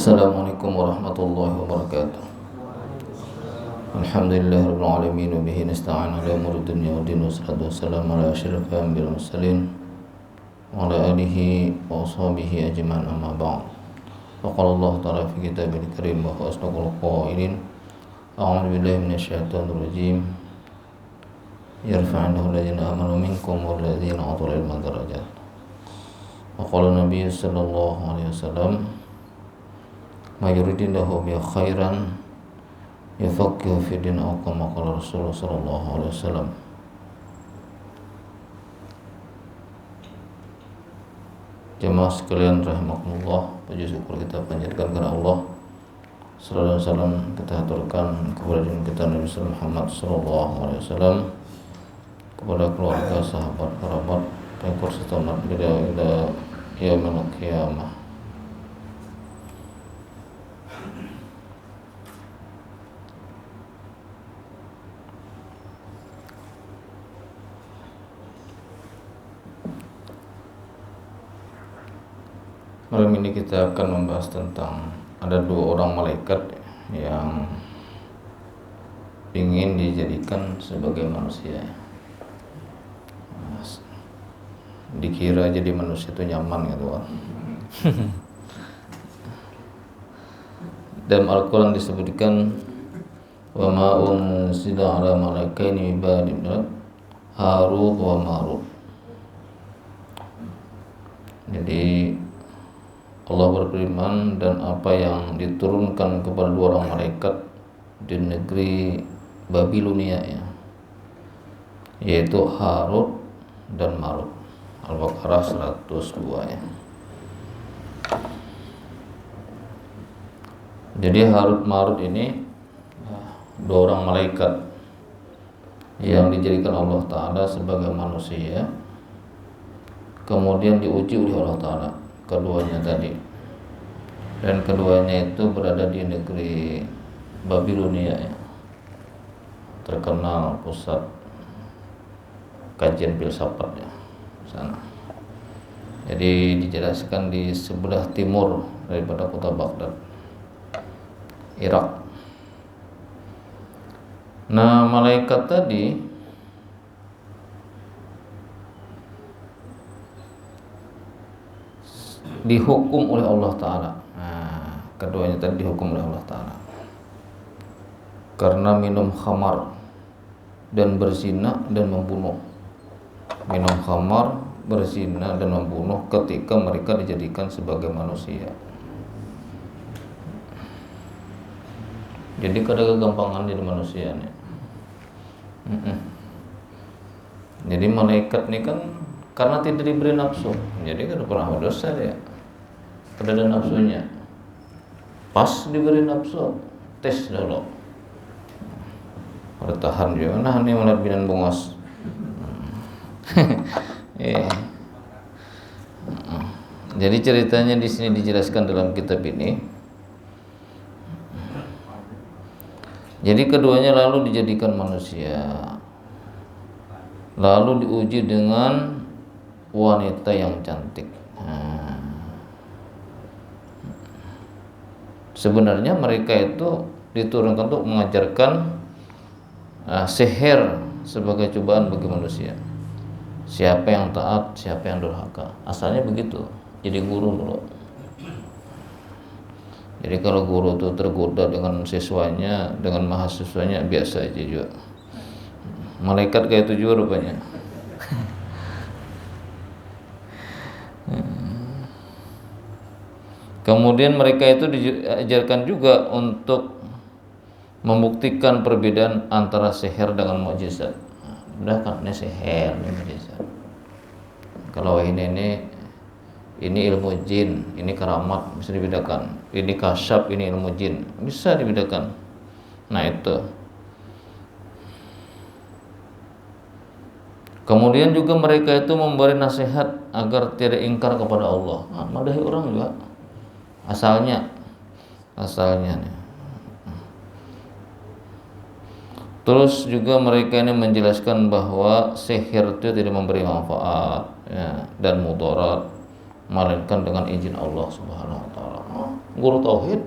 Assalamualaikum warahmatullahi wabarakatuh. Alhamdulillahirabbil alamin wa bihi nasta'in ala umuri dunya waddin wassalatu wassalamu ala asyrafil anbiya'i wal mursalin wa ala alihi wa ashabihi ajma'in amma ba'd. Wa qala Allah ta'ala fi kitabil karim wa asdaqul qailin a'udzu billahi minasyaitonir rajim yarfa'u alladziina amanu minkum wal ladziina utul ilma darajat. Wa qala Nabi sallallahu alaihi wasallam ma yuridillahu bi khairan yufaqihu fi din aw kama qala Rasulullah sallallahu alaihi wasallam. Jemaah sekalian rahimakumullah, puji syukur kita panjatkan kepada Allah. Sallallahu alaihi wasallam kita aturkan kepada kita Nabi Muhammad sallallahu alaihi wasallam, kepada keluarga, sahabat, kerabat, pengikut serta umat ila yaumil qiyamah. Malam ini kita akan membahas tentang ada dua orang malaikat yang ingin dijadikan sebagai manusia. Dikira jadi manusia itu nyaman gitu kan. Dalam Al-Quran disebutkan wa ma unzila ala malaikaini min Harut wa Marut. Jadi Allah berfirman, dan apa yang diturunkan kepada dua orang malaikat di negeri Babilonia ya, yaitu Harut dan Marut. Al-Baqarah 102 ya. Jadi Harut Marut ini dua orang malaikat yang dijadikan Allah Ta'ala sebagai manusia, kemudian diuji oleh Allah Ta'ala keduanya tadi, dan keduanya itu berada di negeri Babilonia ya, terkenal pusat kajian filsafat ya sana. Jadi dijelaskan di sebelah timur daripada kota Baghdad, Irak. Nah, malaikat tadi dihukum oleh Allah Ta'ala. Nah, keduanya tadi dihukum oleh Allah Ta'ala karena minum khamar dan berzina dan membunuh. Minum khamar, berzina dan membunuh ketika mereka dijadikan sebagai manusia. Jadi kada kegampangan jadi manusia nih. Jadi malaikat ini kan karena tidak diberi nafsu, jadi kada pernah berdosa dia. Pada ada nafsunya, pas diberi nafsu, tes dulu. Bertahan juga, nah ini melihat binan bungos. Jadi ceritanya di sini dijelaskan dalam kitab ini. Jadi keduanya lalu dijadikan manusia, lalu diuji dengan wanita yang cantik. Sebenarnya mereka itu diturunkan untuk mengajarkan sihir sebagai cobaan bagi manusia. Siapa yang taat, siapa yang durhaka. Asalnya begitu. Jadi guru dulu. Jadi kalau guru itu tergoda dengan siswanya, dengan mahasiswanya, biasa aja juga. Malaikat kayak itu juga rupanya. Kemudian mereka itu diajarkan juga untuk membuktikan perbedaan antara sihir dengan mukjizat. Udah kan ini sihir, ini mukjizat. Kalau ini ilmu jin, ini keramat, bisa dibedakan. Ini kasyaf, ini ilmu jin, bisa dibedakan. Nah itu. Kemudian juga mereka itu memberi nasihat agar tidak ingkar kepada Allah. Madahi orang juga. Asalnya nih. Terus juga mereka ini menjelaskan bahwa sihir itu tidak memberi manfaat ya, dan mudarat, melainkan dengan izin Allah Subhanahu wa taala. guru tauhid.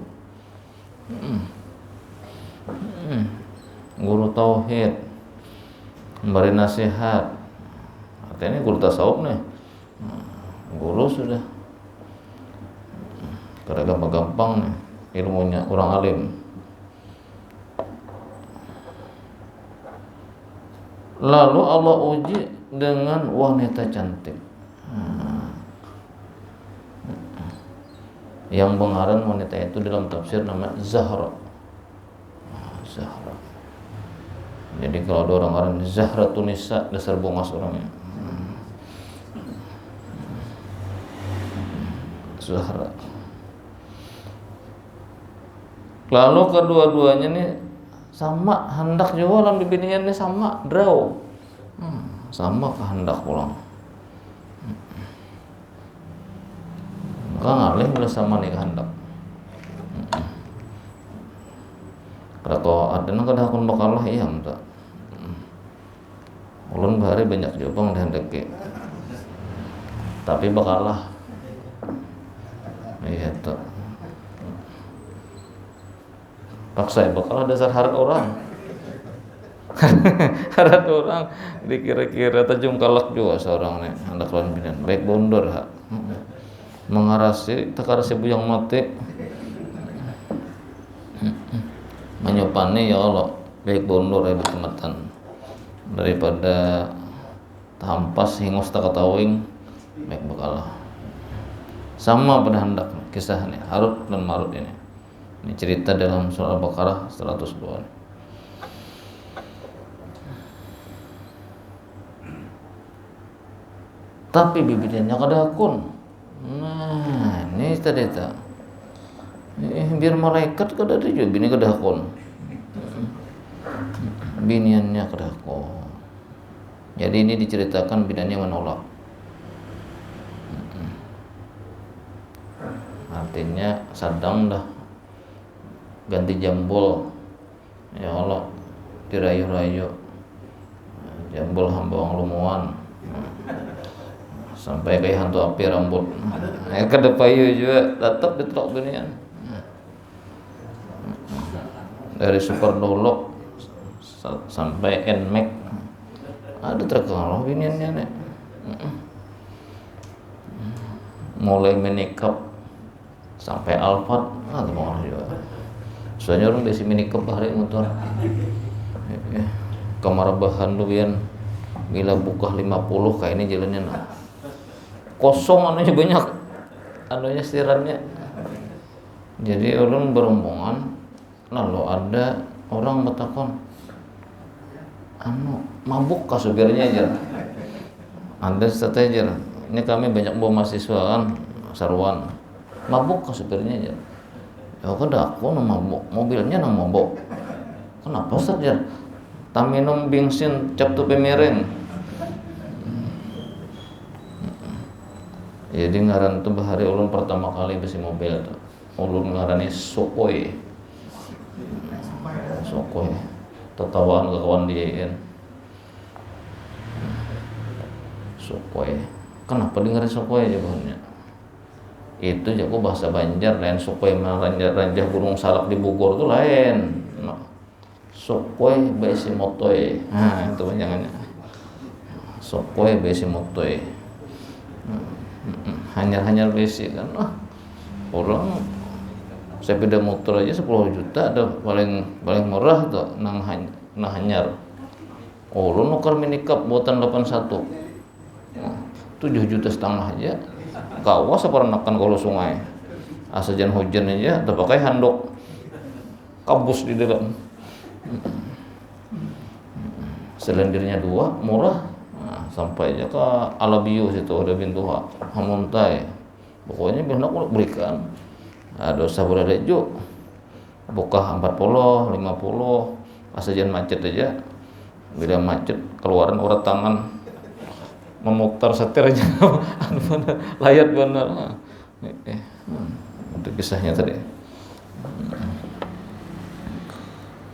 Guru tauhid memberi nasihat, artinya guru tasawuf nih, guru sudah karena gampang-gampang nih ilmunya orang alim. Lalu Allah uji dengan wanita cantik. Yang pengaran wanita itu dalam tafsir nama Zahra. Zahra. Jadi kalau ada orang orang Zahra Tunisa, dasar bongas orangnya. Zahra. Lalu kedua-duanya nih sama hendak juga dalam bibiniannya sama draw. Sama kehendak pulang. Maka ngalih bersama nih kehendak. Kalau ada nak ada akun bakalah iya minta. Ulun bahari banyak jobang dihendaki. Tapi bakalah. Iya tuh. Paksa bakalah dasar harap orang. Harap orang dikira-kira tajam kalak juga seorang nih hendak lawan binian. Baik bondor ha. Mengarasi tekarasi buyang mati. Menyopani ya Allah baik bondur ya berkematan daripada tampas hingus tak ketawing baik bakalah sama pada hendak kisah nih Harut dan Marut ini cerita dalam surah Al-Baqarah 102. Tapi bibirnya kada akun. Nah ini tadi tak biar malaikat kada ada juga bini kada akun. Biniannya kada akun. Jadi ini diceritakan biniannya menolak. Artinya sadang dah ganti jambul. Ya Allah dirayu-rayu. Jambul hamba wang lumuan. Sampai kayak hantu api rambut. Kada payu juga tetap ditelok binian. Dari super dolok sampai Nmax ada terkenal biniannya nih. Mulai menikap sampai Alphard ada mau juga. Soalnya orang desi menikap hari motor. Kamar bahan luian bila buka 50 kayak ini jalannya nah. Kosong anunya banyak. Anunya setirannya. Jadi orang berombongan. Lalu ada orang bertakon, mabuk kah supirnya aja? Anda strategi. Ini kami banyak bawa mahasiswa kan, sarwan. Mabuk kah supirnya aja? Ya kada aku mabuk, mobilnya nang mabuk. Kenapa saja? Tak minum bensin cap tu pemereng. Jadi ngaran tu bahari ulun pertama kali besi mobil tu. Ulun ngarani Sukhoi. Sukhoi tertawaan ke kawan dia Sukhoi. Kenapa dengar Sukhoi aja bahannya? Itu jago bahasa Banjar lain. Sukhoi ranjah Gunung Salak di Bogor itu lain. Sukhoi besi motoi. Nah itu panjangannya. Sukhoi besi motoi. Hanyar besi kan. Orang sepeda motor aja 10 juta ada paling murah tuh nang hanyar. Oh lu nukar minikap buatan 81 7,5 juta aja kawas seperanakan kalau sungai asajan hujan aja udah pakai handuk kabus di dalam. Selendirnya 2 murah. Nah, sampai aja ke Alabiu situ ada pintu Hamuntai pokoknya biar nak berikan. Ada sabura lejo buka 40, 50 asajan macet aja. Bila macet keluaran urat tangan memutar setir aja layat bener. Itu kisahnya tadi.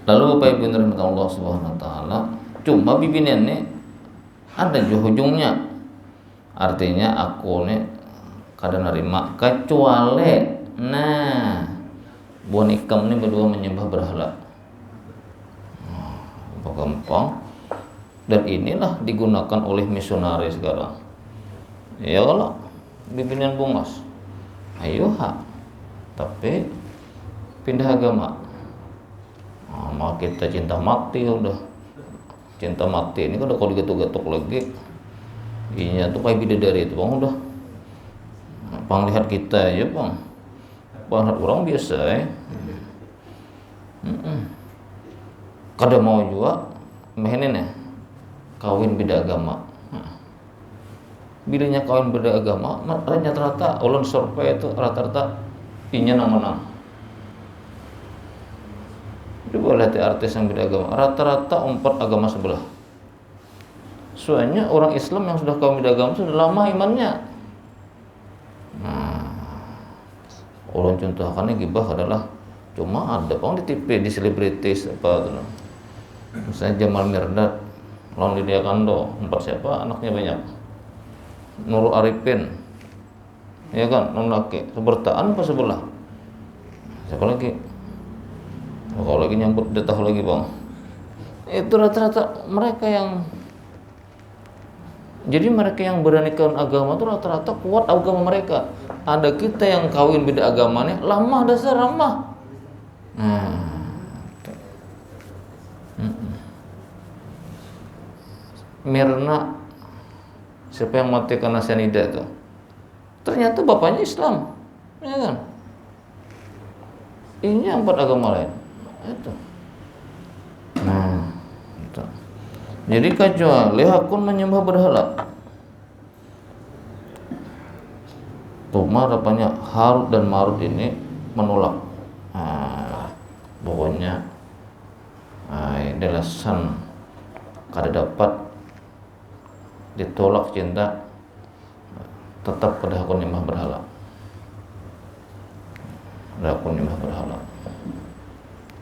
Lalu Bapak Ibu rahmat Allah Subhanahu wa taala, cuma bibinian nih ada ujungnya. Artinya aku nih kada nerima kecuali Nah, buah nikam ini berdua menyembah berhala. Gampang. Dan inilah digunakan oleh misionaris sekarang. Ya kalau pimpinan Bungas, ayo tapi pindah agama. Nah, kita cinta mati udah. Cinta mati ini kan udah kalau digetuk-getuk lagi. Iya tuh kayak bidadari itu bang udah. Bang lihat kita ya bang. Bang lihat orang biasa ya. Kada mau juga mehinin ya kawin beda agama. Bilanya kawin beda agama, rata-rata ulun survei itu rata-rata inya nang menang. Coba lihat artis yang beda agama, rata-rata 4 agama sebelah. Soalnya orang Islam yang sudah kawin beda agama sudah lama imannya. Nah, ulun contohkannya gibah adalah cuma ada bang di TV, di selebritis apa tuh. Misalnya Jamal Mirdad lawan Lydia Kando, 4 siapa anaknya banyak. Nurul Arifin, ya kan, non laki sebertaan apa sebelah. Siapa lagi? Kalau lagi nyambut udah tahu lagi bang. Itu rata-rata mereka yang, jadi mereka yang berani kawin agama itu rata-rata kuat agama mereka. Ada kita yang kawin beda agamanya, lama dasar lama. Mirna, siapa yang mati karena cyanida itu? Ternyata bapaknya Islam, ya kan? Ini 4 agama lain. Itu. Nah, itu. Jadi kecuali hakun menyembah berhala. Cuma rupanya Harut dan Marut ini menolak. Pokoknya ini alasan kada dapat ditolak cinta, tetap pada hakun nyembah berhala. Hakun nyembah berhala.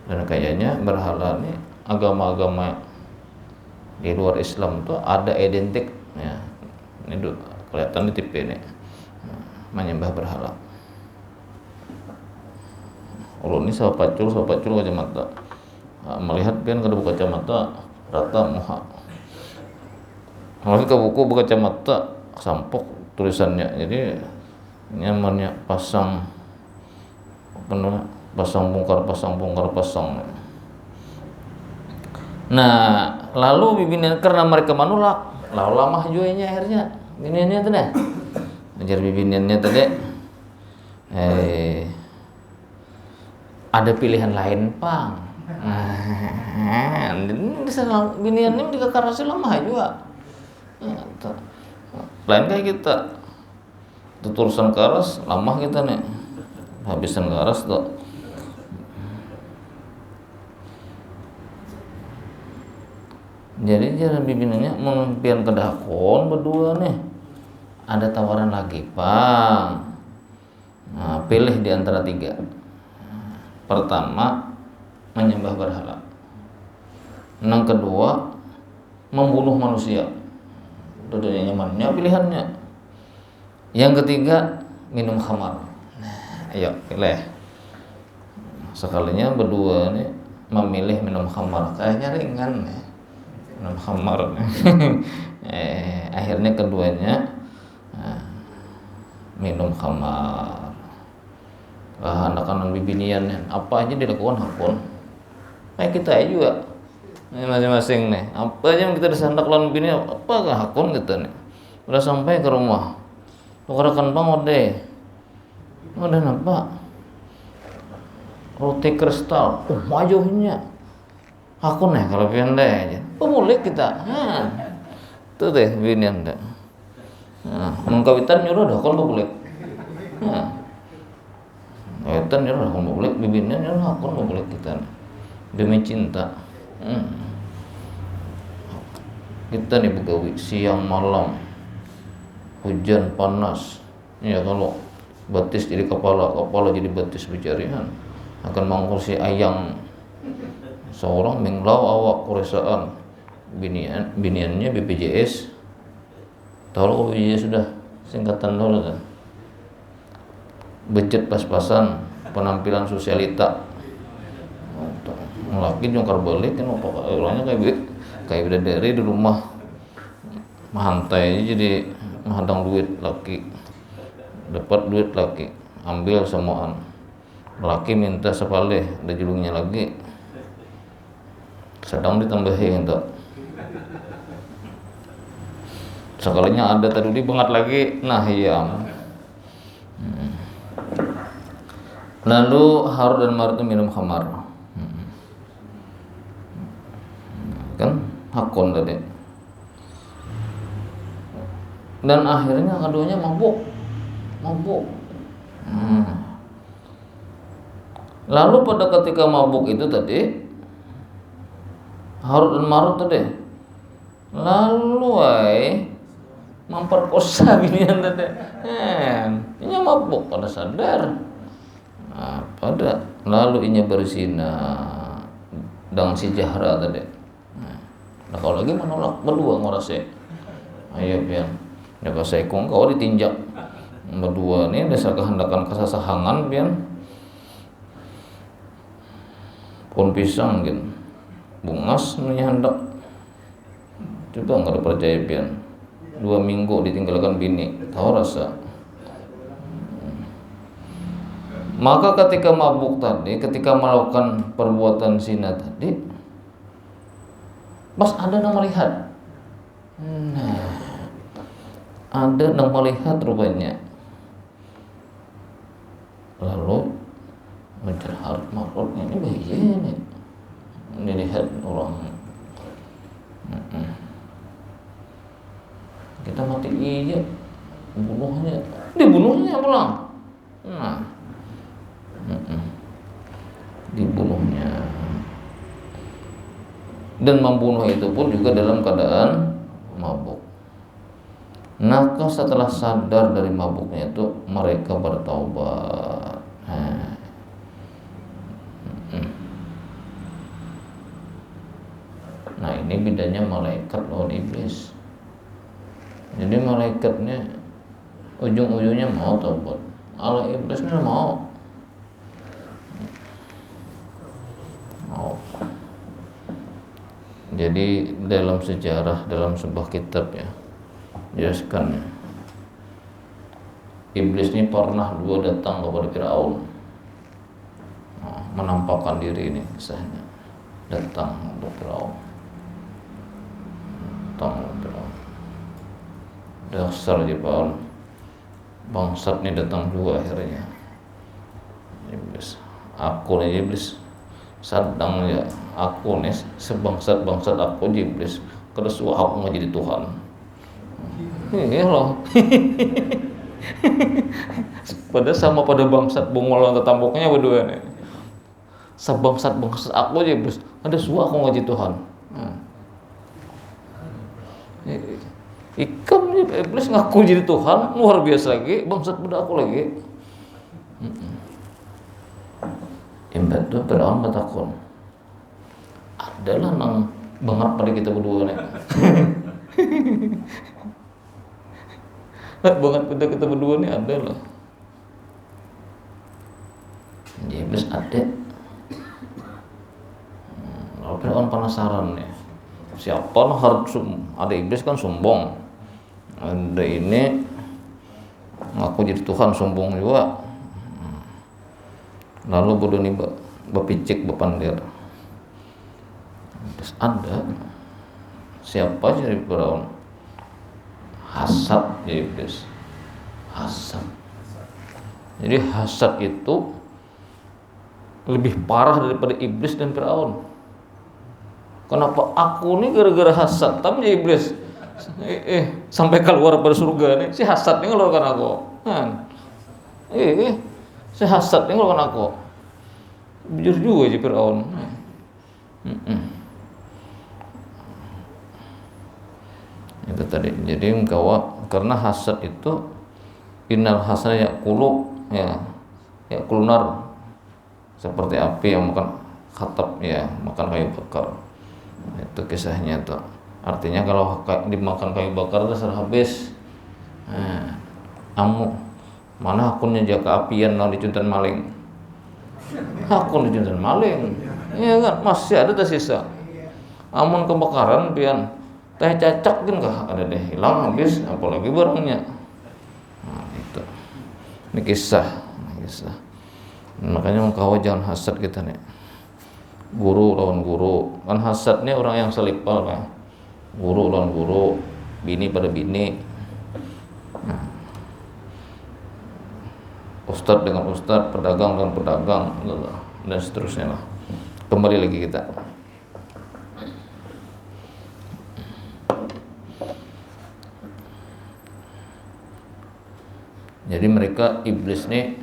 Dan kayaknya berhala ini agama-agama di luar Islam itu ada identik ya. Ini kelihatan di TV ini menyembah berhala. Ulun ini sahabat pacul kacamata. Melihat pian kada buka kacamata rata muha. Kalau ke buku buka kacamata sampok tulisannya. Jadi nyamannya pasang bongkar. Nah, lalu bibinian karena mereka menolak, lalu lama jualnya akhirnya bibiniannya tuh deh. Ajar bibiniannya tadi ada pilihan lain pang. Bibiniannya dikekarasi lama juga. Lain kayak kita tuturusan karas lama kita nih habisan karas tuh. Jadi jalan bibinannya memimpian kedakon berdua nih. Ada tawaran lagi pang. Nah, pilih di antara 3. Pertama menyembah berhala. Yang kedua membunuh manusia. Dua-duanya nyamannya pilihannya. Yang ketiga minum khamar. Ayo pilih. Sekalinya berdua nih memilih minum khamar. Kayaknya ringan nih. Minum khamar. Akhirnya keduanya minum khamar. Anak-anak bibinian apa aja dilakukan hakun. Kayak kita juga. Masing-masing nih, apa aja yang kita disandak lawan bini, apakah hakun gitu nih. Udah sampai ke rumah, tukarakan bang ode, udah nampak roti kristal, majunya, hakun ya kalau pendek aja, pemulik kita, tuh deh bini anda, mengkawitan nyuruh dah hakun pemulik, kawitan nyuruh hakun pemulik, bibinnya nyuruh hakun pemulik kita, demi cinta. Kita nih begawi siang malam, hujan panas, ya kalau betis jadi kepala jadi betis berjarian, akan mengkursi ayang seorang menglau awak kuresaan biniannya BPJS. Tahu BPJS sudah singkatan dulu kan? becet pas-pasan, penampilan sosialita. Laki jongkar balik kan orangnya kayak bidadari di rumah, mahantai jadi mahantang duit laki, dapat duit laki ambil semuaan, laki minta sepale ada julungnya lagi, sedang ditambahin tuh. Sekalinya ada tadi banget lagi, nah iya. Lalu Harut dan Marut itu minum khamar, kan hakon tadi. Dan akhirnya keduanya mabuk. Lalu pada ketika mabuk itu tadi, Harut dan Marut tadi, lalu memperkosa binian tadi. Ini mabuk pada sadar. Pada lalu inya berzina dengan si Jahra tadi. Nah kalau lagi menolak berdua ngorase. Ayo pian. Ya pas ekong kau ditinjak. Berdua nih dasar kehendakan kesasahangan pian. Pohon pisang gitu. Bungas hendak. Coba enggak ada percaya pian. 2 minggu ditinggalkan bini, tahu rasa. Maka ketika mabuk tadi, ketika melakukan perbuatan zina tadi, pas ada yang melihat. Ada yang melihat rupanya. Lalu mengejar Harut Marut, ini bahaya nih. Ini lihat orang. Kita mati aja, dibunuhnya pulang. Dibunuhnya, dan membunuh itu pun juga dalam keadaan mabuk. Maka setelah sadar dari mabuknya itu mereka bertaubat. Nah ini bedanya malaikat lawan iblis. Jadi malaikatnya ujung-ujungnya mau taubat, Allah iblisnya mau. Jadi dalam sejarah, dalam sebuah kitab ya, jelaskan iblis ini pernah datang kepada Firaun, menampakkan diri, ini kisahnya, datang untuk Firaun, dasar Firaun, bangsat ini datang juga akhirnya. Iblis, aku nih iblis, sadang ya aku nih sebangsat aku iblis, keresuh aku nggak jadi Tuhan. Iya loh. pada bangsat bongol tetampuknya berdua nih. Sebangsat aku iblis, ada suah aku nggak jadi Tuhan. Ikam iblis ngaku jadi Tuhan, luar biasa lagi, bangsat pada aku lagi. Imbat tuh Firaun bertakun, adalah nang banget pada kita berdua nih. Banget pada kita berdua nih adalah. Iblis ada. Lalu Firaun penasaran nih, siapa lah harus ada iblis kan sombong, ada ini ngaku jadi Tuhan sombong juga. Lalu bodoh nih bapicik bapandir. Terus ada siapa jadi Firaun? Hasad jadi iblis. Hasad. Jadi hasad itu lebih parah daripada iblis dan Firaun. Kenapa aku nih gara-gara hasad tapi jadi iblis? Sampai keluar pada surga nih si hasad nih ngeluarkan aku. Si hasad nih ngeluarkan aku. Jujur juga aja Firaun. Itu tadi. Jadi karena hasad itu innal hasana yaqulu ya kulunar, seperti api yang makan khatab ya, makan kayu bakar. Itu kisahnya tuh. Artinya kalau dimakan kayu bakar itu habis. Amuk Mana akunnya jaka apian no dicuntan maling. Akun dicuntan maling. Iya kan, masih ada tersisa. Amun kebakaran pian teh cacak kan kah ada deh hilang habis apalagi barangnya. Nah, itu. Ini kisah. Makanya mengkawa jangan hasad kita nih. Guru lawan guru. Kan hasadnya orang yang selipal kan. Guru lawan guru, bini pada bini. Nah. Ustadz dengan ustadz, pedagang dengan pedagang, dan seterusnya lah. Kembali lagi kita. Jadi mereka iblis nih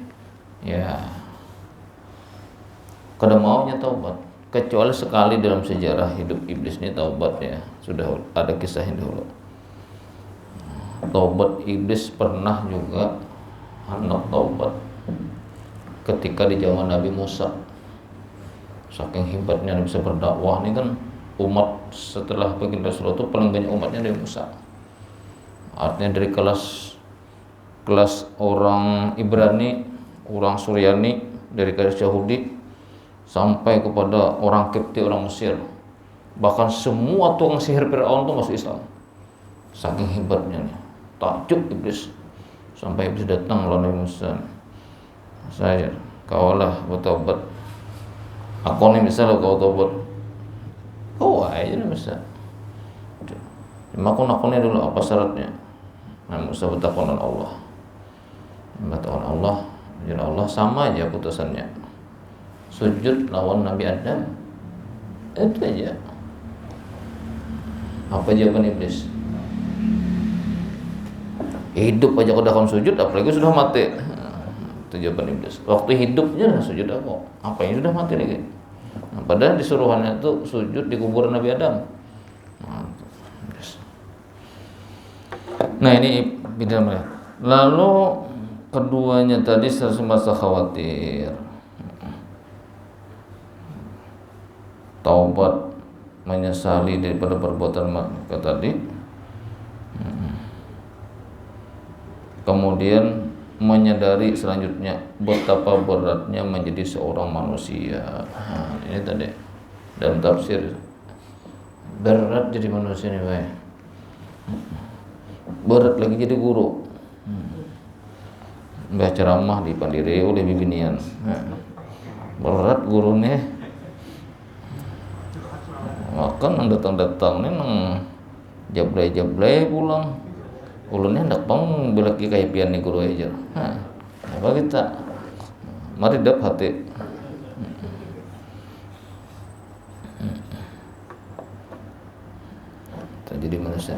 ya kada maunya taubat, kecuali sekali dalam sejarah hidup iblis ini taubat ya. Sudah ada kisahnya dulu. Taubat iblis pernah juga hendak taubat ketika di zaman Nabi Musa. Saking hebatnya bisa berdakwah nih kan, umat setelah baginda Rasulullah itu paling banyak umatnya dari Musa. Artinya dari kelas orang Ibrani, orang Suryani, dari kelas Yahudi sampai kepada orang Kipti, orang Mesir. Bahkan semua tukang sihir Firaun itu masuk Islam. Saking hebatnya nih. Takjub iblis. Sampai iblis datang lawan Nabi Musa. Saya kaulah bertobat. Aku nih misalnya kau tobat, kau aja nih bisa. Cuma aku nih dulu apa syaratnya? Nabi Musa bertakwa dengan Allah. Bertakwa Allah, jadi Allah sama aja putusannya. Sujud lawan Nabi Adam, itu aja. Apa jawaban iblis? Hidup aja udah kamu sujud, apalagi sudah mati. Itu jawaban iblis. Waktu hidupnya sujud apa? Apa yang sudah mati lagi? Nah, padahal disuruhannya itu sujud di kuburan Nabi Adam. Nah ini beda mereka. Lalu keduanya tadi semasa khawatir, taubat, menyesali daripada perbuatan mereka tadi. Kemudian menyadari selanjutnya betapa beratnya menjadi seorang manusia. Nah, ini tadi dalam tafsir, berat jadi manusia nih, Pak. Berat lagi jadi guru. Mbah ceramah di Pandire oleh bibinian. Berat gurunya. Makan datang-datang nih nang jablay-jablay pulang. Ulunnya hendak pang belak kayak pian nih guru aja. Apa kita? Mari dap hati. Jadi manusia.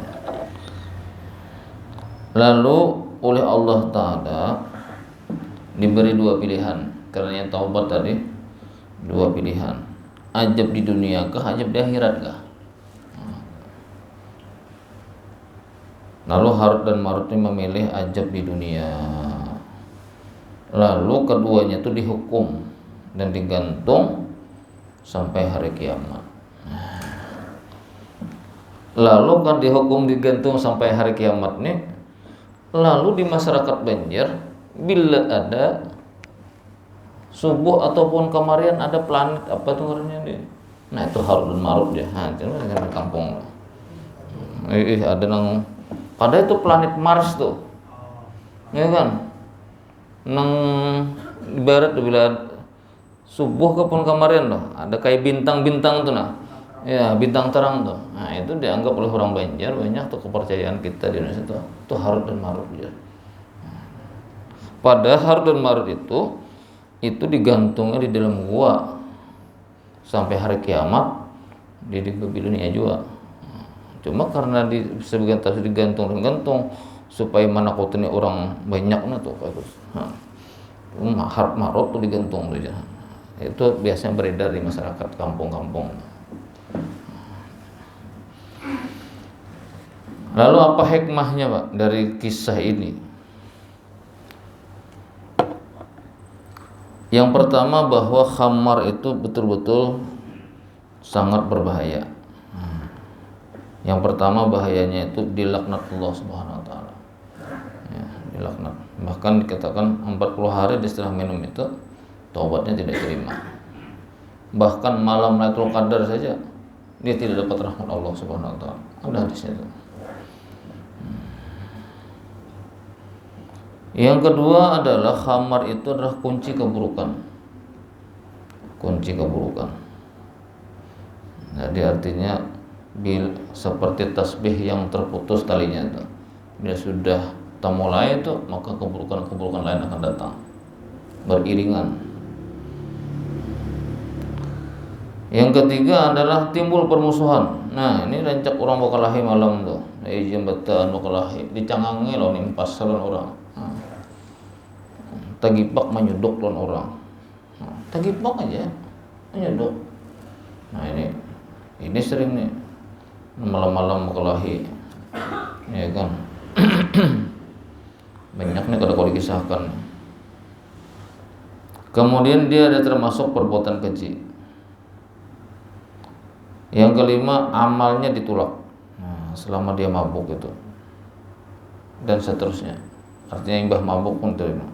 Lalu oleh Allah Ta'ala diberi dua pilihan. Karena yang taubat tadi dua pilihan. Ajab di dunia kah, ajab di akhirat kah? Lalu Harut dan Marut ini memilih ajab di dunia. Lalu keduanya itu dihukum dan digantung sampai hari kiamat. Lalu kan dihukum digantung sampai hari kiamat nih. Lalu di masyarakat Banjar, bila ada subuh ataupun kemarian ada planet apa tuh namanya nih? Nah itu Harut dan Marut ya. Nah, itu kan kampung. Ada nang padahal itu planet Mars tuh, ya kan? Nang ibarat bila subuh kepun kemarin tuh, ada kayak bintang-bintang tuh nah, ya bintang terang tuh. Nah itu dianggap oleh orang Banjar banyak tuh kepercayaan kita di Indonesia tuh, itu Harut dan Marut ya. Padahal Harut dan Marut itu digantungnya di dalam gua sampai hari kiamat di dunia juga. Cuma karena di sebagian tafsir digantung supaya menakuti orang banyak tuh bagus. Harut Marut tuh digantung tuh ya. Itu biasanya beredar di masyarakat kampung-kampung. Lalu apa hikmahnya Pak dari kisah ini? Yang pertama bahwa khamar itu betul-betul sangat berbahaya. Yang pertama bahayanya itu dilaknat Allah Subhanahu wa taala. Ya, dilaknat. Bahkan dikatakan 40 hari setelah minum itu taubatnya tidak terima. Bahkan malam Lailatul Qadar saja dia tidak dapat rahmat Allah Subhanahu wa taala. Ada hadisnya itu. Yang kedua adalah khamar itu adalah kunci keburukan. Kunci keburukan. Jadi artinya seperti tasbih yang terputus talinya itu. Bila sudah mulai itu, maka keburukan-keburukan lain akan datang beriringan. Yang ketiga adalah timbul permusuhan. Nah, ini rancak orang bakalahi malam tuh. Izin betan bakalahi dicangangi lawan impas lawan orang. Tagipak menyuduk lawan orang. Tagipak aja menyuduk. Nah, ini sering nih malam-malam bakalahi. Ya kan? Banyak nih kalau dikisahkan. Kemudian dia ada termasuk perbuatan keji. Yang kelima, amalnya ditolak. Nah, selama dia mabuk itu. Dan seterusnya. Artinya imbah mabuk pun terima.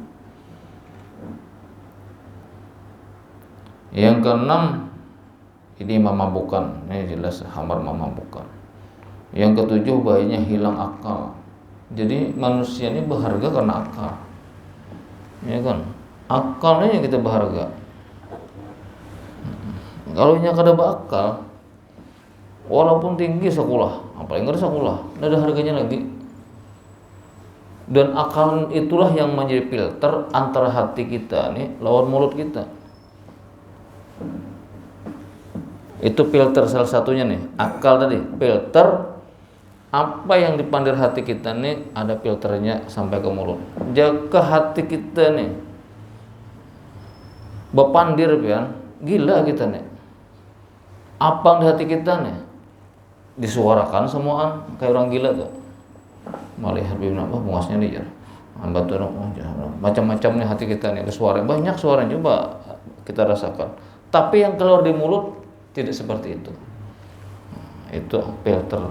Yang keenam, ini memabukan. Ini jelas khamar memabukan. Yang ketujuh, bayinya hilang akal. Jadi manusia ini berharga karena akal. Ya kan? Akalnya yang kita berharga. Kalau nya kada berakal, walaupun tinggi sekolah, apalagi enggak sekolah, tidak ada harganya lagi. Dan akal itulah yang menjadi filter antara hati kita nih lawan mulut kita. Itu filter salah satunya nih, akal tadi, filter apa yang dipandir hati kita nih ada filternya sampai ke mulut. Jaga hati kita nih bepandir pian, gila kita nih. Apa di hati kita nih disuarakan semuaan kayak orang gila tuh. Melihat bibir apa penguasnya nih ya. Batu macam-macam nih hati kita nih, suara banyak suara coba kita rasakan. Tapi yang keluar di mulut tidak seperti itu. Itu filter.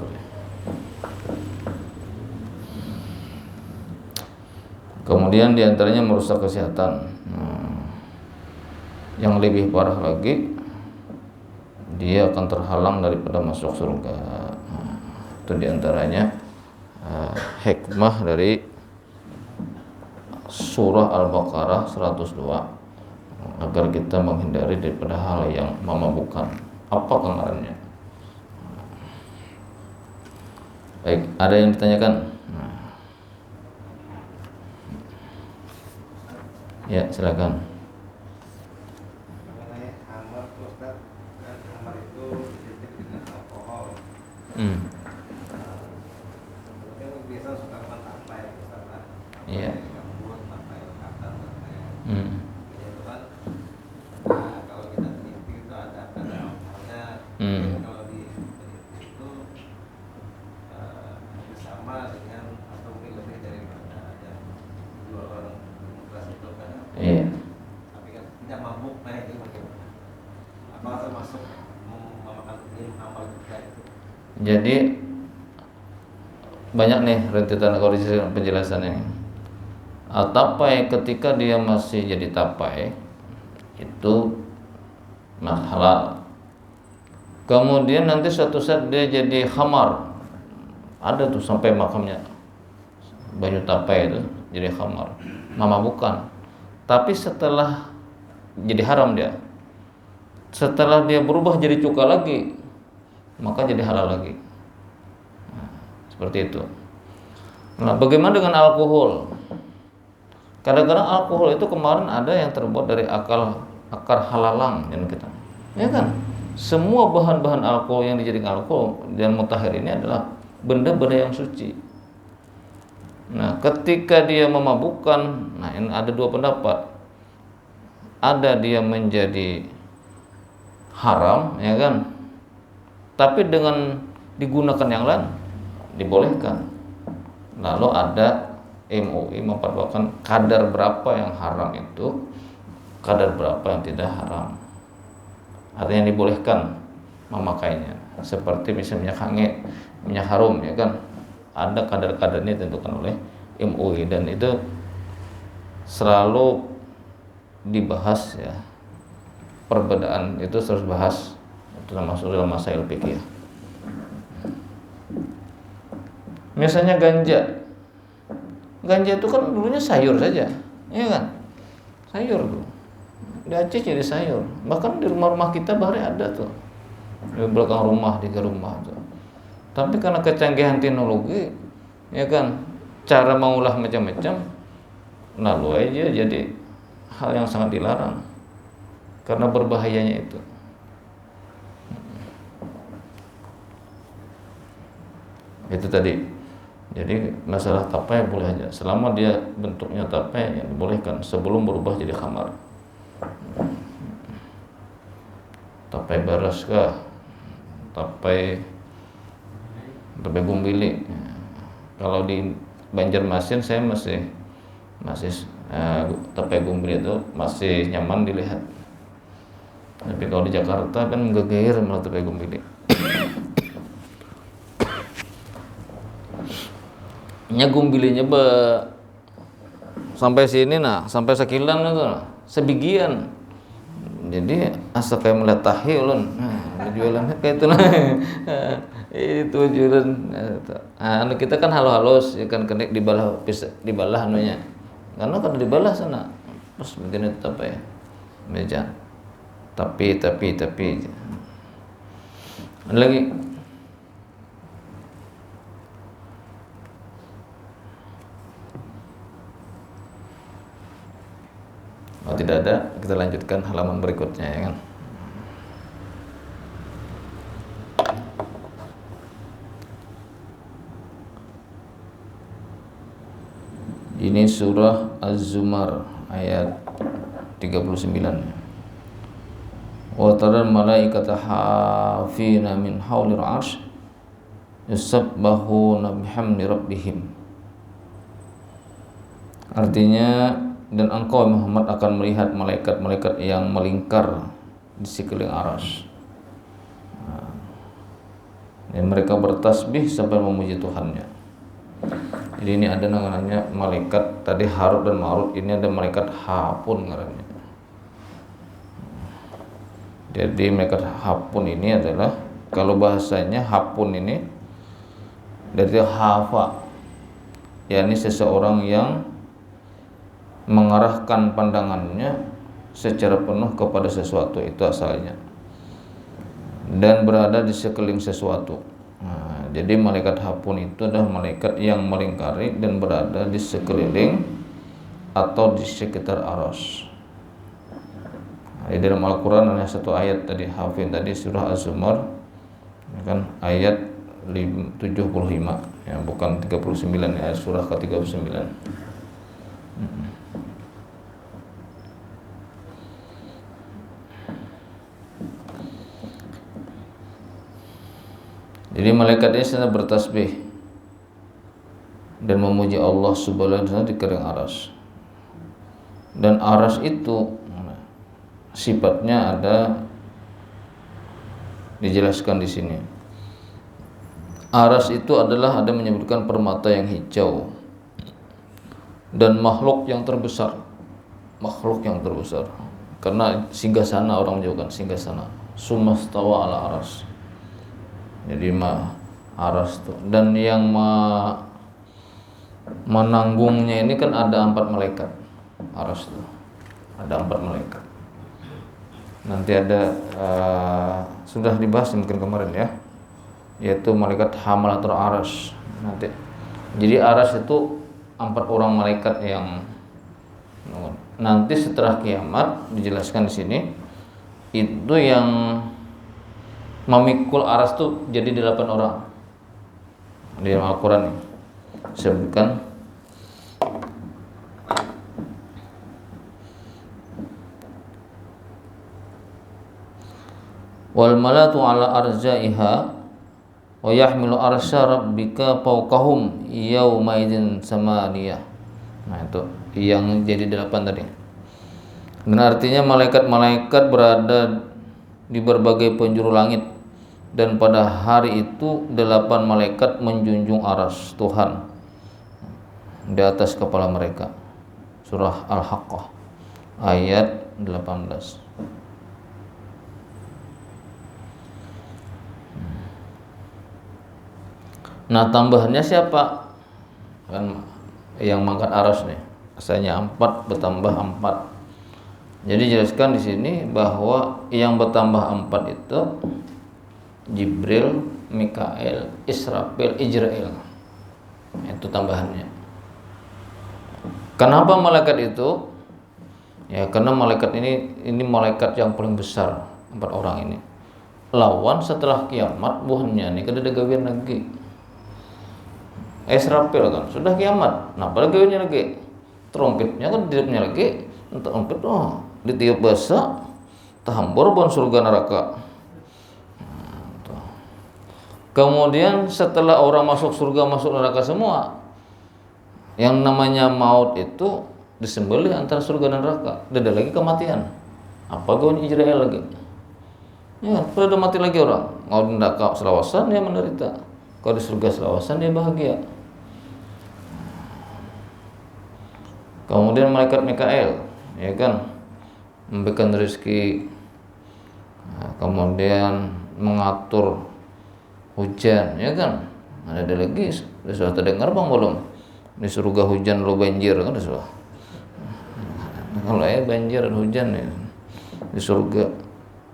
Kemudian diantaranya merusak kesehatan. Yang lebih parah lagi, dia akan terhalang daripada masuk surga. Itu diantaranya hikmah dari surah Al-Baqarah 102 agar kita menghindari daripada hal yang memabukkan. Apa kemarinnya? Baik, ada yang ditanyakan? Ya, silakan. Mengenai khamar, Ustaz, kan khamar itu identik dengan alkohol. Yang biasa suka tapai, Ustaz. Iya. Gambut, tapai, katan, tapai. Itu kan, kalau kita teliti itu ada alkoholnya. Kalau di itu sama dengan atau mungkin lebih daripada yang dua orang kelas itu kan. Iya. Tapi kan tidak mabuk, nah ini bagaimana? Apakah termasuk memakan amal juga itu? Jadi banyak nih rentetan penjelasan ini. Tapai ketika dia masih jadi tapai itu halal. Kemudian nanti suatu saat dia jadi khamar. Ada tuh sampai makamnya banyu tapai itu jadi khamar. Memabukkan. Tapi setelah jadi haram dia. Setelah dia berubah jadi cuka lagi, maka jadi halal lagi. Nah, seperti itu. Nah, bagaimana dengan alkohol? Kadang-kadang alkohol itu kemarin ada yang terbuat dari akar halalang dan kita. Ya kan? Semua bahan-bahan alkohol yang dijadikan alkohol dan mutahhir ini adalah benda-benda yang suci. Nah, ketika dia memabukkan, nah ini ada dua pendapat. Ada dia menjadi haram, ya kan? Tapi dengan digunakan yang lain dibolehkan. Lalu ada MUI memfatwakan kadar berapa yang haram itu, kadar berapa yang tidak haram. Artinya dibolehkan memakainya. Seperti misalnya minyak hangat, minyak harum, ya kan? Ada kadar-kadar ini ditentukan oleh MUI dan itu selalu dibahas ya, perbedaan itu terus bahas, termasuk dalam masail fikih. Misalnya ganja itu kan dulunya sayur saja, iya kan, sayur tuh di Aceh jadi sayur, bahkan di rumah-rumah kita bahari ada tuh, di belakang rumah, di rumah tuh. Tapi karena kecanggihan teknologi, ya kan, cara mengolah macam-macam, lalu aja jadi hal yang sangat dilarang karena berbahayanya itu. Itu tadi. Jadi masalah tapai boleh aja, selama dia bentuknya tapai yang dibolehkan sebelum berubah jadi khamar. Tapai baras kah? Tapai gumbili. Kalau di Banjarmasin saya masih tapai gumbili itu masih nyaman dilihat. Tapi kalau di Jakarta kan geger malah tapai gumbili. Gumbilinya sampai sini, nah sampai sekilan itu, sebigian. Jadi asa kayak melihat tahi ulun, jualannya kayak itu nah. Itu jualan. Nah, kita kan halus ya kan, kena dibalah anunya. Karena kan dibalah sana. Terus begini apa ya? Meja. Tapi lagi. Oh, tidak ada, kita lanjutkan halaman berikutnya ya kan. Ini surah Az-Zumar ayat 39. Wa taral malaikata hafina min haulir arsy yusabbahuna bihamdi rabbihim. Artinya, dan engkau Muhammad akan melihat malaikat-malaikat yang melingkar di sekeliling arsy. Dan mereka bertasbih sampai memuji Tuhannya. Jadi ini ada namanya malaikat tadi Harut dan Marut, ini ada malaikat Hapun ngarannya. Jadi malaikat Hapun ini adalah, kalau bahasanya Hapun ini dari hafa, yakni seseorang yang mengarahkan pandangannya secara penuh kepada sesuatu, itu asalnya, dan berada di sekeliling sesuatu. Nah, jadi malaikat Hapun itu adalah malaikat yang melingkari dan berada di sekeliling atau di sekitar arsy. Nah, di dalam Al-Quran ada satu ayat tadi, hafin tadi surah Az-Zumar kan, ayat 75 ya, bukan 39 ya, surah ke-39. Jadi malaikat ini sedang bertasbih dan memuji Allah Subhanahu wa taala di kering arsy. Dan arsy itu sifatnya ada dijelaskan di sini. Arsy itu adalah, ada menyebutkan permata yang hijau dan makhluk yang terbesar. Makhluk yang terbesar. Karena singgasana, orang menjauhkan singgasana. Sumastawa ala arsy. Jadi aras tuh, dan yang menanggungnya ini kan ada 4 malaikat. Aras tuh ada 4 malaikat. Nanti ada sudah dibahas mungkin kemarin ya, yaitu malaikat hamalatul aras nanti. Jadi aras itu 4 orang malaikat yang nanti setelah kiamat dijelaskan di sini, itu yang memikul aras tuh jadi 8 orang. Di dalam Al-Quran nih disebutkan wal malatu ala arzaiha wa yahmilu arsya rabbika fawqahum yauma idzin samaniyah. Nah itu yang jadi 8 tadi. Dan artinya malaikat-malaikat berada di berbagai penjuru langit, dan pada hari itu 8 malaikat menjunjung aras Tuhan di atas kepala mereka. surah Al-Haqqah ayat 18. Nah, tambahannya siapa? Kan yang mangkat aras nih. Asalnya 4 bertambah 4. Jadi jelaskan di sini bahwa yang bertambah 4 itu Jibril, Mikael, Israfil, Ijrail. Itu tambahannya. Kenapa malaikat itu? Ya karena malaikat ini malaikat yang paling besar, 4 orang ini. Lawan setelah kiamat buahnya nih kada ada gawian lagi. Israfil kan sudah kiamat. Nah, pada gawiannya lagi. Trompetnya kan ditiupnya lagi. Trompet ditiup bahasa tahambur bon surga neraka. Kemudian setelah orang masuk surga masuk neraka semua, yang namanya maut itu disembelih antara surga dan neraka. Tidak ada lagi kematian. Apa gaun Israel lagi? Ya, sudah mati lagi orang. Kalau di neraka selawasan dia menderita. Kalau di surga selawasan dia bahagia. Kemudian malaikat Mikael, ya kan, memberikan rezeki, kemudian mengatur hujan, ya kan. Ada lagi, sudah terdengar bang belum? Di surga hujan lo banjir kan sudah. Kalau banjir dan hujan ya, di surga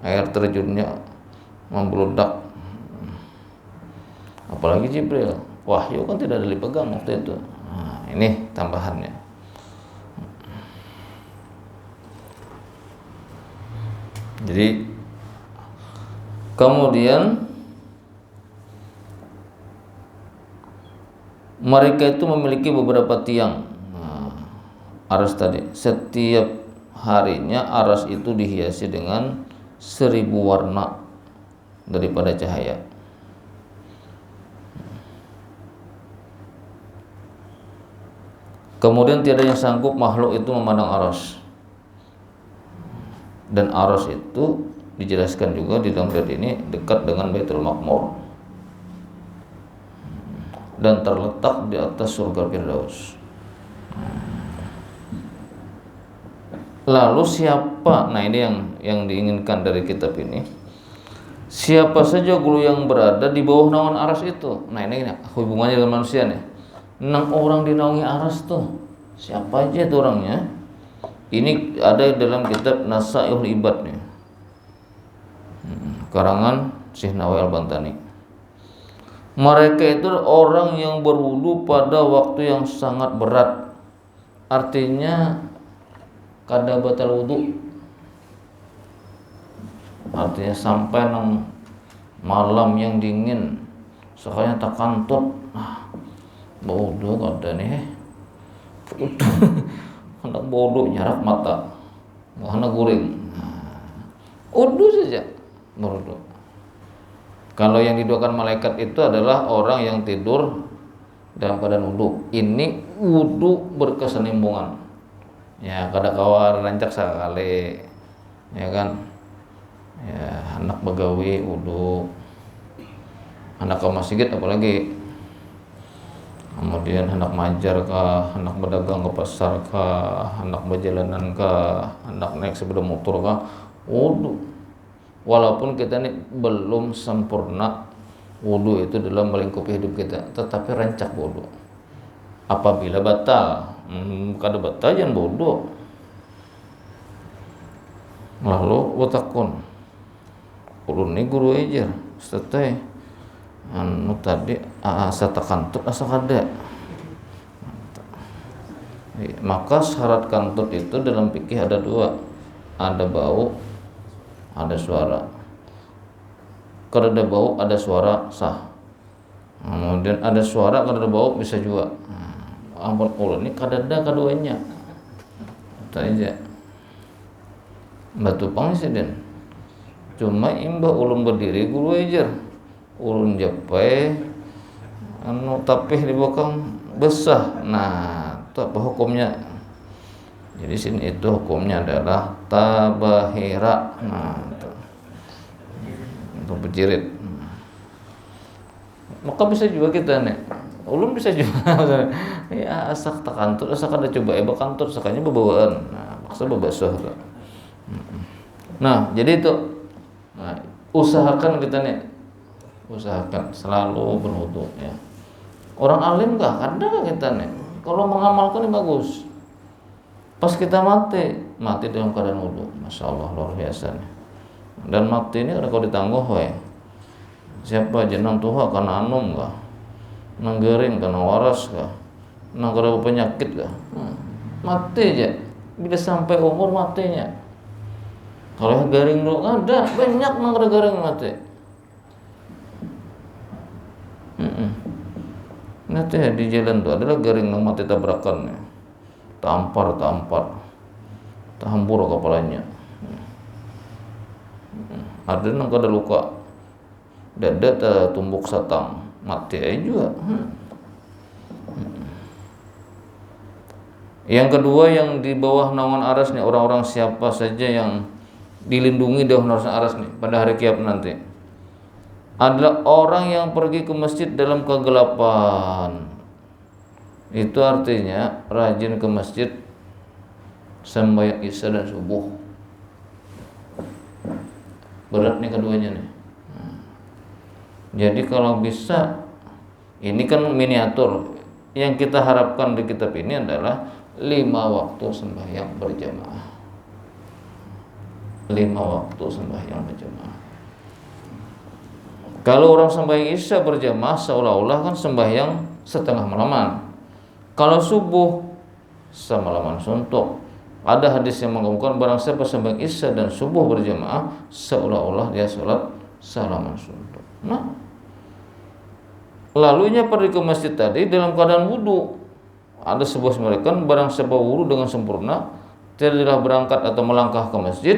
air terjunnya membludak. Apalagi Jibril, wahyu kan tidak ada dipegang waktu itu. Nah, ini tambahannya. Jadi kemudian mereka itu memiliki beberapa tiang. Aras tadi, setiap harinya aras itu dihiasi dengan 1000 warna daripada cahaya. Kemudian tiada yang sanggup makhluk itu memandang aras. Dan aras itu dijelaskan juga di dalam ayat ini dekat dengan Baitul Maqmur dan terletak di atas surga Firdaus. Lalu siapa? Nah, ini yang diinginkan dari kitab ini. Siapa saja guru yang berada di bawah naungan aras itu. Nah, ini hubungannya dengan manusia nih. 6 orang dinaungi aras tuh. Siapa aja itu orangnya? Ini ada dalam kitab Nasaihul Ibad nih. Karangan Syekh Nawawi Al-Bantani. Mereka itu orang yang berwudu pada waktu yang sangat berat. Artinya kada batal wudu. Artinya sampai nang malam yang dingin, sekalian tak kantut. Bau wudu kada nih. Hendak bodoh nyarak mata, hendak guring, wudu saja berwudu. Kalau yang didoakan malaikat itu adalah orang yang tidur dalam keadaan wudu. Ini wudu berkesenimbungan. Ya, kada kawar rancak sekali, ya kan? Ya, anak begawi wudu, anak ke masjid apalagi. Kemudian hendak majar kah, hendak berdagang ke pasar kah, hendak berjalanan kah, hendak naik sepeda motor kah, wudu. Walaupun kita ini belum sempurna wudu itu dalam melingkupi hidup kita, tetapi rancak wudu. Apabila batal, kada batal jangan wudu. Lalu watakun, ulun ni guru aja, setelah anu tadi asa kantut asa kada. Maka syarat kantut itu dalam fikih ada 2. Ada bau, ada suara. Kalau ada bau, ada suara sah. Kemudian ada suara, kalau ada bau bisa juga. Ampun ulun ini kada ada keduanya. Itu aja. Batu pangsiden. Cuma imbah ulun berdiri guru aja. Ulun japai anu tapih di belakang besar. Nah, itu apa hukumnya? Jadi sini itu hukumnya adalah tabahira. Nah, itu. Untuk berjirit. Maka bisa juga kita nih ulun bisa juga ya asak tak kantor asak ada coba kantor sakanya bebawaan nah maksa bebasuh tuh. Nah jadi itu nah, usahakan kita nih usahakan selalu berwudu ya. Orang alim nggak ada kita nih kalau mengamalkan ini bagus. Pas kita mati dalam keadaan wudu, masya Allah luar biasa nih. Dan mati ini kalau ditangguh ya siapa jenang tuha karena anum kah, nang-gering karena waras kah, nang karena penyakit kah, mati aja. Bila sampai umur matinya. Kalau garing dulu ada banyak nang karena garing mati. Nanti ya, di jalan tuh adalah garing nang mati tabrakan ya. Tampar, tahambur kepalanya. Ada nang kada luka, dada tumbuk satang, mati aja juga. Yang kedua yang di bawah naungan aras nih orang-orang siapa saja yang dilindungi di bawah naungan aras nih pada hari kiamat nanti adalah orang yang pergi ke masjid dalam kegelapan. Itu artinya rajin ke masjid sembahyang isya dan subuh. Berat nih keduanya nih. Jadi kalau bisa, ini kan miniatur. Yang kita harapkan di kitab ini adalah 5 waktu sembahyang berjamaah. 5 waktu sembahyang berjamaah. Kalau orang sembahyang isya berjamaah seolah-olah kan sembahyang setengah malaman. Kalau subuh semalaman suntuk. Ada hadis yang mengatakan barang siapa sembahyang isya dan subuh berjamaah seolah-olah dia sholat salaman suntuk. Nah, lalunya pergi ke masjid tadi dalam keadaan wudu. Ada sebuah semarikan barang siapa wudu dengan sempurna tidaklah berangkat atau melangkah ke masjid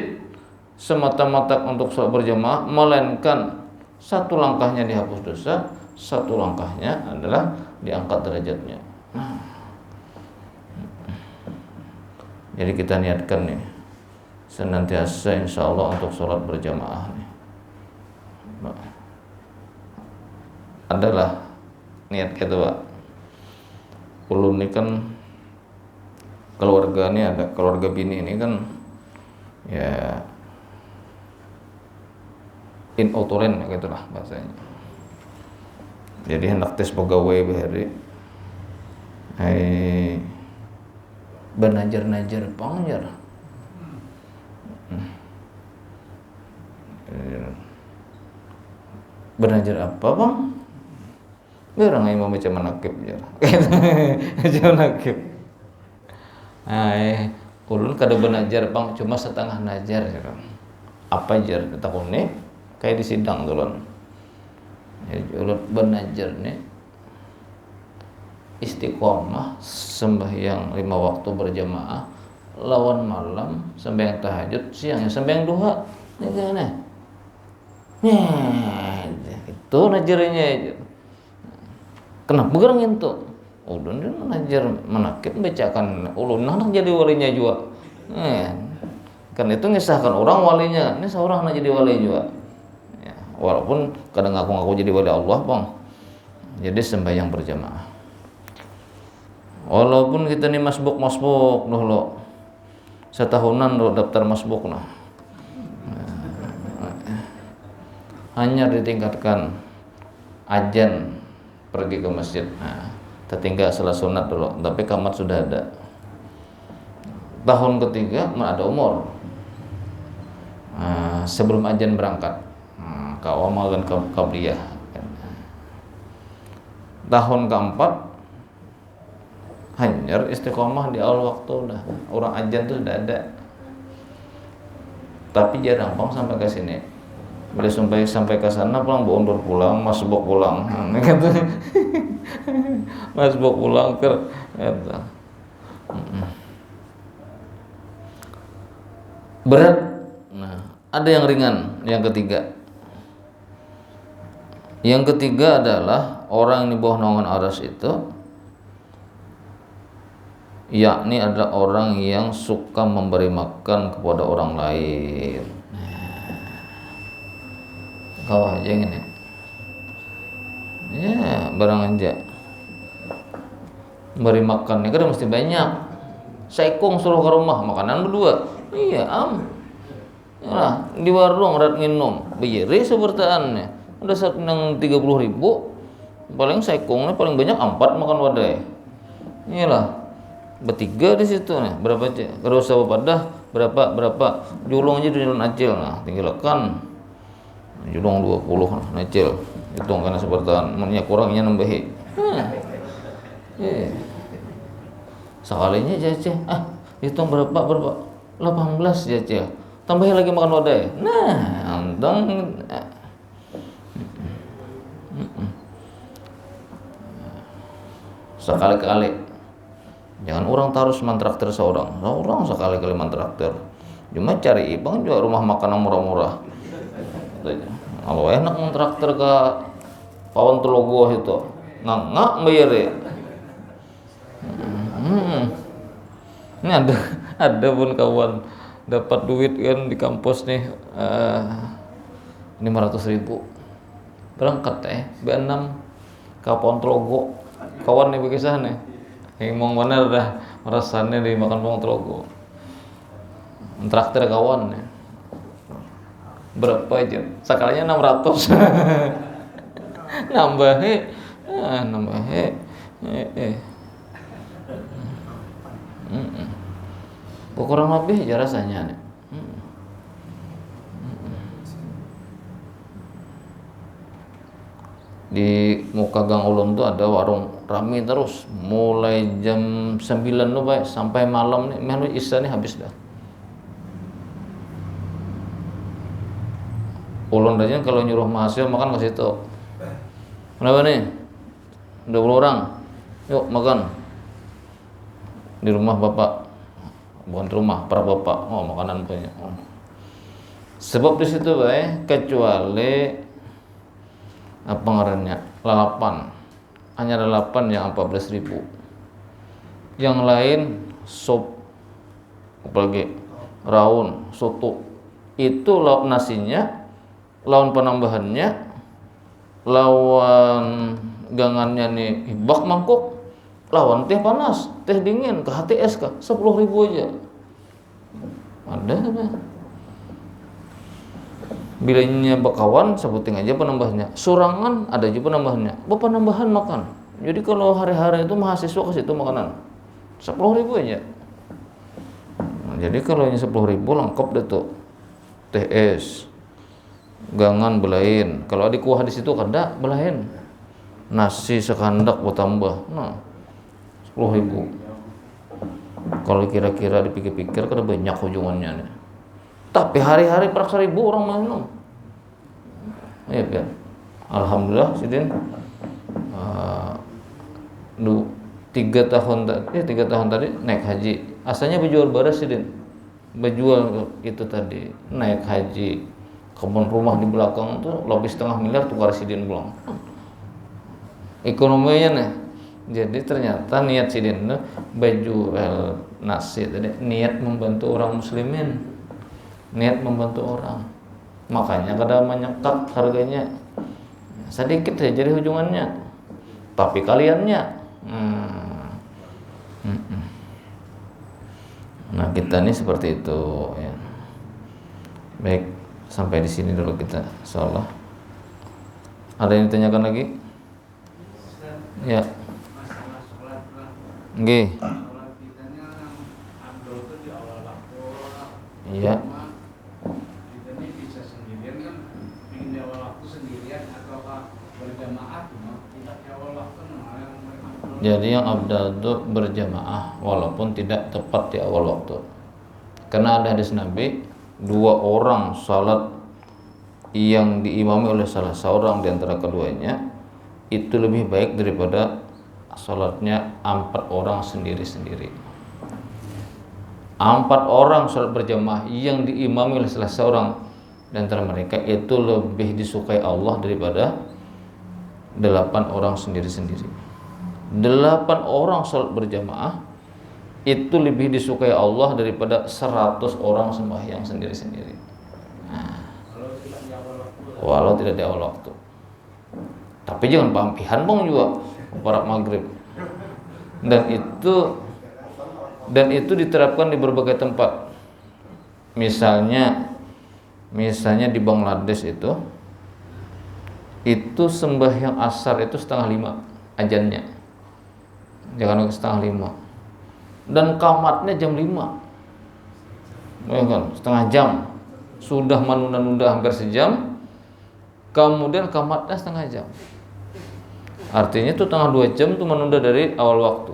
semata-mata untuk sholat berjamaah, melainkan satu langkahnya dihapus dosa, satu langkahnya adalah diangkat derajatnya. Jadi kita niatkan nih senantiasa insya Allah untuk sholat berjamaah nih. Adalah niat kita Pak. Ulun ini kan keluarga ini ada keluarga bini ini kan ya in autoren gitulah bahasanya. Jadi hendak tes pegawai bahari bernajar-najar pangjar. Bernajar apa bang? Orang yang mau baca manakib ya. Baca manakib. Ulun kada bernajar bang, cuma setengah najar. Apa jar? Takut nih kayak di sidang ulun. Ya, ulun bernajar nih istiqomah sembahyang 5 waktu berjamaah, lawan malam sembahyang tahajud, siangnya sembahyang duha. Itu najarnya aja. Kenapa gerang itu? Ulun dia najar manakib bacakan ulun anak jadi walinya juga. Kan itu ngisahkan orang walinya, ini seorang nak jadi wali juga. Ya, walaupun kadang ngaku-ngaku jadi wali Allah, bang. Jadi sembahyang berjamaah. Walaupun kita nih masbuk dulu, setahunan lo daftar masbuk nah. Hanya ditingkatkan ajan pergi ke masjid. Nah, tertinggal salah sunat dulu, tapi kamat sudah ada. Tahun ketiga ada umur. Sebelum ajan berangkat, kau amalkan qabliyah. Tahun keempat hanyar istiqomah di awal waktu udah orang ajan tuh sudah ada, tapi jarang bang sampai ke sini. Bila sampai ke sana pulang undur pulang, masbuk pulang, gitu. Masbuk pulang ke, gitu. Berat. Nah, ada yang ringan. Yang ketiga adalah orang yang di bawah naungan aras itu, yakni adalah orang yang suka memberi makan kepada orang lain. Kau aja ini, ya barang aja. beri makannya kan mesti banyak. Saikong suruh ke rumah makanan berdua. Iya Yalah, di warung rat nginum. Bejere sebertaannya. Ada saat nang 30.000 paling saikongnya paling banyak 4 makan wadai. Iyalah. Bertiga di situ nih. Berapa cek? Kalau usah pada berapa? Julung aja di jalan acil. Nah, tinggal kan julung 20 acil. Hitung karena sebertaan. Maknya kurangnya nambahi. Sekalinya jace. Hitung berapa? 18 jace. Tambahin lagi makan wadai. Nah, untung sekali-kali. Jangan orang taruh mantraktir seorang sekali-kali mantraktir. Cuma cari ibang juga rumah makan yang murah-murah. Kalau enak mantraktir ke Pawon Telogo itu, nggak bayar ya. Ini ada pun kawan dapat duit kan di kampus nih 500.000 berangkat B6 ke Pawon Telogo. Kawan nih berkisah nih emang bener dah merasaannya di makan Pawon Telogo. Traktir kawan nih berapa aja sekalinya 600 nambah kurang lebih aja rasanya nih. Di muka Gang Ulun tuh ada warung rame terus mulai jam 9 tuh baik sampai malam nih melu isya nih habis dah. Ulun aja kalau nyuruh mahasiswa makan ke situ. Kenapa nih? 20 orang. Yuk makan. Di rumah bapak. Bukan rumah, para bapak. Oh, makanan punya. Sebab di situ baik kecuali apa ngarannya? Lalapan. Hanya lalapan yang 14.000. Yang lain sop apalagi raun, soto. Itu lauk nasinya, lawan penambahannya, lawan gangannya nih bak mangkok, lawan teh panas, teh dingin, ke HTS kah 10.000 aja. Ada apa? Bilanya bakawan sebutin aja penambahnya. Surangan ada juga penambahnya. Penambahan makan. Jadi kalau hari-hari itu mahasiswa ke situ makanan 10.000 aja. Nah, jadi kalau ini 10.000 lengkap deh tuh. Teh es, gangan belain. Kalau ada kuah di situ kada belain. Nasi sekandak buat tambah. Nah, 10.000. Kalau kira-kira dipikir-pikir kada banyak ujungannya nih. Tapi hari-hari per 1.000 orang minum. Ya kan. Alhamdulillah sidin 3 tahun tadi naik haji. Asalnya berjual baras sidin. Berjual itu tadi naik haji. Kebun rumah di belakang tuh lebih 0,5 miliar tukar sidin pulang. Ekonominya nih. Jadi ternyata niat sidin tuh berjual nasi tadi niat membantu orang muslimin. Niat membantu orang. Makanya kadang menyekat harganya. Sedikit saja jadi ujungannya. Tapi kaliannya Nah, kita ini seperti itu ya. Baik, sampai di sini dulu kita insyaallah. Ada yang ditanyakan lagi? Ya. Nggih. Iya. Jadi yang abdal itu berjamaah walaupun tidak tepat di awal waktu. Karena ada hadis Nabi, 2 orang salat yang diimami oleh salah seorang di antara keduanya itu lebih baik daripada salatnya 4 orang sendiri-sendiri. 4 orang salat berjamaah yang diimami oleh salah seorang di antara mereka itu lebih disukai Allah daripada 8 orang sendiri-sendiri. 8 orang salat berjamaah itu lebih disukai Allah daripada 100 orang sembahyang sendiri-sendiri. Nah, walau tidak di awal waktu. Tapi jangan pampihan bang juga para maghrib. dan itu diterapkan di berbagai tempat. Misalnya di Bangladesh itu sembahyang asar itu 4:30 azannya, jangan 4:30, dan qamatnya jam 5, ya kan, setengah jam, sudah menunda-nunda hampir sejam, kemudian qamatnya setengah jam, artinya itu tengah 2 jam itu menunda dari awal waktu.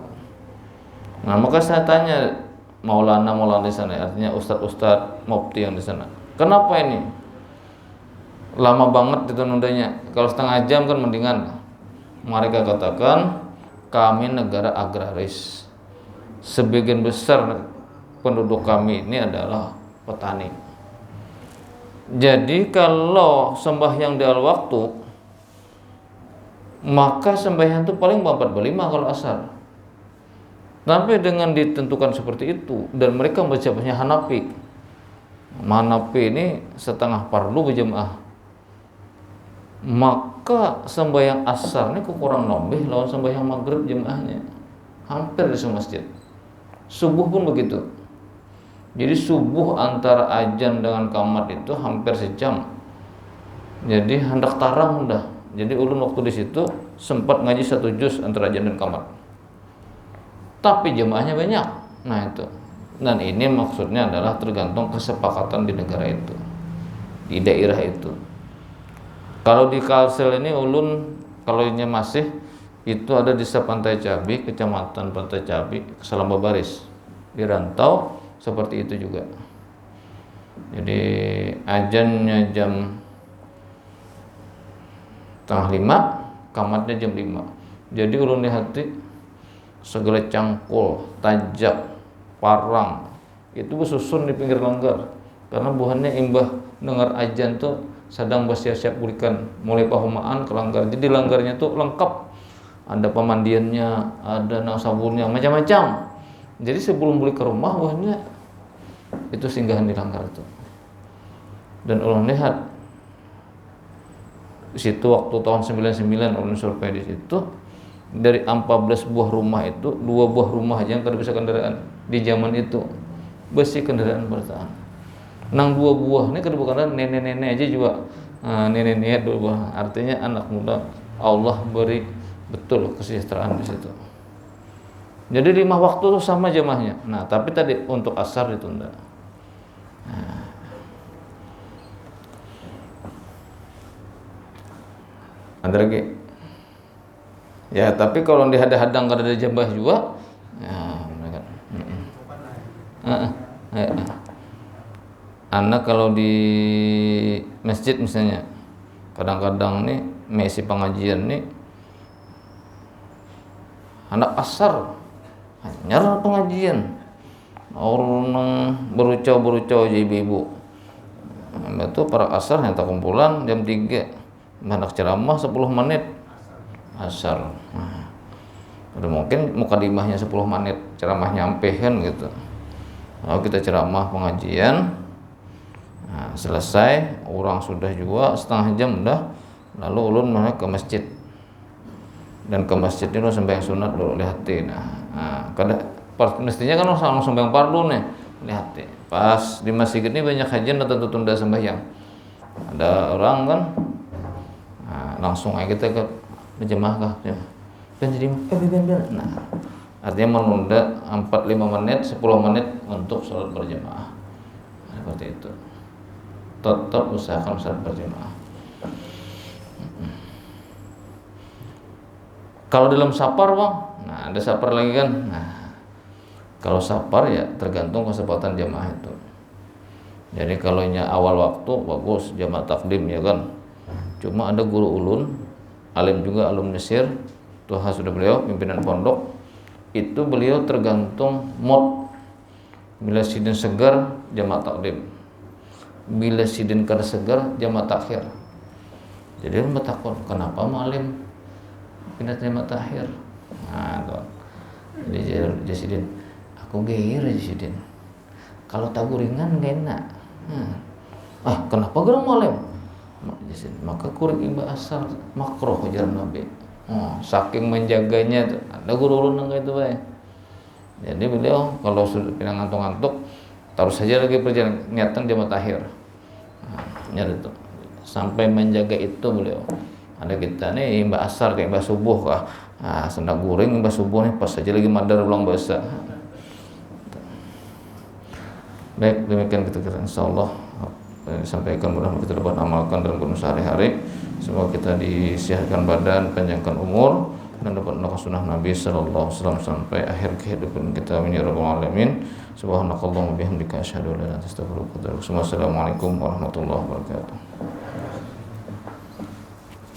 Nah, maka saya tanya Maulana di sana, artinya ustadz mufti yang di sana, kenapa ini lama banget itu nundanya? Kalau setengah jam kan mendingan. Mereka katakan, kami negara agraris, sebagian besar penduduk kami ini adalah petani. Jadi kalau sembahyang di awal waktu, maka sembahyang itu paling 4:45 kalau asar. Tapi dengan ditentukan seperti itu, dan mereka baca-bacanya Hanafi ini setengah fardu berjamaah, maka sembahyang asar ini kurang lebih lawan sembahyang maghrib jemaahnya, hampir di semua masjid. Subuh pun begitu. Jadi subuh antara azan dengan qamat itu hampir sejam. Jadi hendak tarang udah. Jadi ulun waktu di situ sempat ngaji 1 juz antara azan dan qamat. Tapi jemaahnya banyak. Nah itu. Dan ini maksudnya adalah tergantung kesepakatan di negara itu, di daerah itu. Kalau di Kalsel ini ulun, kalau ini masih itu ada di Pantai Cabi, kecamatan Pantai Cabi, Selamba Baris. Di Rantau seperti itu juga. Jadi azannya jam 4:30, qamatnya jam 5. Jadi ulun hati segala cangkul, tajak, parang itu bersusun di pinggir langgar, karena buhannya imbah dengar azan tuh sedang bersiap-siap berikan mulai pahumaan ke langgar. Jadi langgarnya tuh lengkap, ada pemandiannya, ada sabunnya, macam-macam. Jadi sebelum balik ke rumah buahnya itu singgahan di langgar itu. Dan ulun lihat di situ waktu tahun 99 ulun survei di situ, dari 14 buah rumah itu 2 buah rumah aja yang kada bisa kendaraan di zaman itu, bersih kendaraan bertahan. Nang 2 buah ini kada bukan nenek-nenek aja juga, nenek-nenek 2 buah, artinya anak muda Allah beri betul kesejahteraan di situ. Jadi 5 waktu itu sama jamaahnya. Nah tapi tadi untuk asar ditunda. Nah. Ada lagi? Ya tapi kalau dihadang-hadang kada ada jamaah juga, ya mereka. Anak kalau di masjid misalnya, kadang-kadang nih mesi pengajian nih, anak asar hanyar pengajian, orang berucau aja ibu-ibu. Itu para asar yang tak kumpulan jam 3, anak ceramah 10 menit asar. Nah, udah mungkin mukadimahnya 10 menit, ceramah nyampe kan gitu. Lalu kita ceramah pengajian, nah, selesai, orang sudah juga setengah jam udah, lalu ulun mana ke masjid. Dan ke masjid ini sembahyang sunat dulu lihatin. Nah, mestinya kan langsung sembahyang fardu nih, lihatin. Pas di masjid ini banyak hajian atau tunda sembahyang. Ada orang kan, nah, langsung aja kita ke berjemaah kah? Ya. Nah, artinya menunda 4-5 menit, 10 menit untuk sholat berjemaah. Seperti itu. Tetap usahakan sholat berjemaah. Kalau dalam safar bang, nah ada safar lagi kan. Nah, kalau safar ya tergantung kesempatan jamaah itu. Jadi kalau awal waktu bagus jamaah takdim ya kan. Cuma ada guru ulun, alim juga, alum Mesir, Tuhan sudah beliau pimpinan pondok, itu beliau tergantung mood. Bila sidin segar jamaah takdim, bila sidin kada segar jamaah takhir. Jadi ulun bertakon, kenapa malim pindah jamaah takhir? Nah, tuh. Jadi Jasidin, aku gair Jasidin. Kalau tabu ringan gak enak. Kenapa gerang malam? Maka kurik imbah asar makroh ajaran Nabi. Saking menjaganya tuh, ada guru ulun yang itu baik. Jadi beliau kalau sudah pinang ngantuk-ngantuk, taruh saja lagi perjalanan niatan jam takhir. Nyari itu sampai menjaga itu beliau. Ada kita nih mbak asar kayak mbak subuh kah, sendak guring mbak subuh nih pas saja lagi madar ulang bahasa. Baik, demikian kita insyaallah disampaikan, mudah-mudahan kita dapat amalkan dalam kehidupan sehari-hari. Semoga kita disihatkan badan, panjangkan umur, dan dapat melakukan sunnah Nabi sallallahu alaihi wasallam sampai akhir kehidupan kita. Amin ya rabbal alamin. Subhanakallahumma bihamdika asyhadu an la ilaha illa anta astaghfiruka wa atubu ilaik. Wassalamualaikum warahmatullahi wabarakatuh.